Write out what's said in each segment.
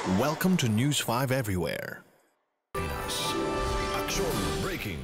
Welcome to News 5 Everywhere. Action Breaking.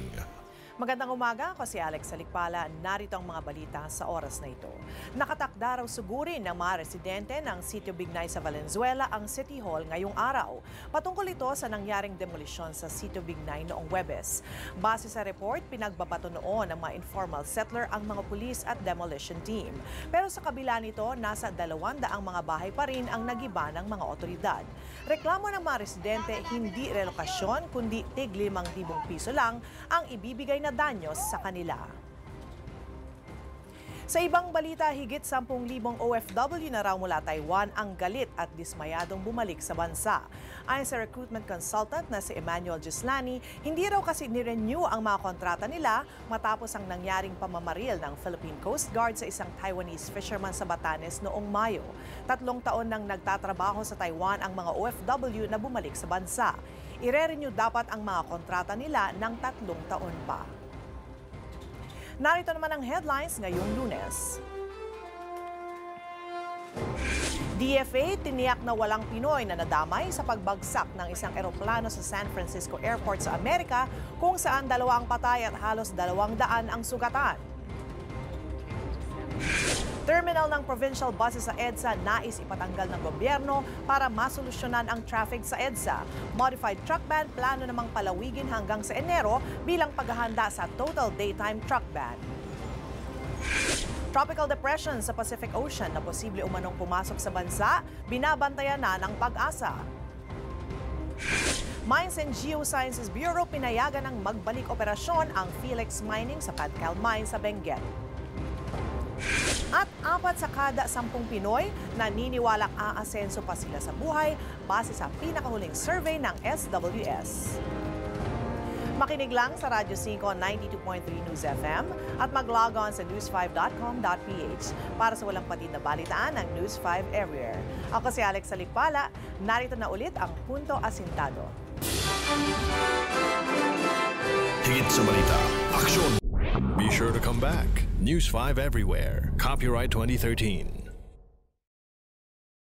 Magandang umaga, ako si Alex Salikpala. Narito ang mga balita sa oras na ito. Nakatakda raw sugurin ng mga residente ng Sitio Bignay sa Valenzuela ang City Hall ngayong araw. Patungkol ito sa nangyaring demolisyon sa Sitio Bignay noong Huwebes. Base sa report, pinagbabato noon ng mga informal settler ang mga pulis at demolition team. Pero sa kabila nito, nasa 200 mga bahay pa rin ang nagiba ng mga otoridad. Reklamo ng mga residente, hindi relokasyon kundi tig 5,000 piso lang ang ibibigay na danyos sa kanila. Sa ibang balita, higit 10,000 OFW na raw mula Taiwan ang galit at dismayadong bumalik sa bansa. Ayon sa recruitment consultant na si Emmanuel Gislani, hindi raw kasi ni-renew ang mga kontrata nila matapos ang nangyaring pamamaril ng Philippine Coast Guard sa isang Taiwanese fisherman sa Batanes noong Mayo. 3 taon nang nagtatrabaho sa Taiwan ang mga OFW na bumalik sa bansa. I-renew dapat ang mga kontrata nila ng 3 taon pa. Narito naman ang headlines ngayong Lunes. DFA tiniyak na walang Pinoy na nadamay sa pagbagsak ng isang eroplano sa San Francisco Airport sa Amerika kung saan 2 ang patay at halos 200 ang sugatan. Terminal ng provincial buses sa EDSA nais ipatanggal ng gobyerno para masolusyonan ang traffic sa EDSA. Modified truck ban plano namang palawigin hanggang sa Enero bilang paghahanda sa total daytime truck ban. Tropical depression sa Pacific Ocean na posible umanong pumasok sa bansa, binabantayan na ng Pag-asa. Mines and Geosciences Bureau pinayagan ng magbalik operasyon ang Felix Mining sa Padcal Mine sa Benguet. At 4 sa kada 10 Pinoy naniniwalang aasenso pa sila sa buhay base sa pinakahuling survey ng SWS. Makinig lang sa Radyo 5 92.3 News FM at mag-log on sa news5.com.ph para sa walang patid na balitaan ng News 5 Everywhere. Ako si Alex Salikpala, narito na ulit ang Punto Asintado. Higit sa balita, aksyon! Be sure to come back. News 5 Everywhere. Copyright 2013.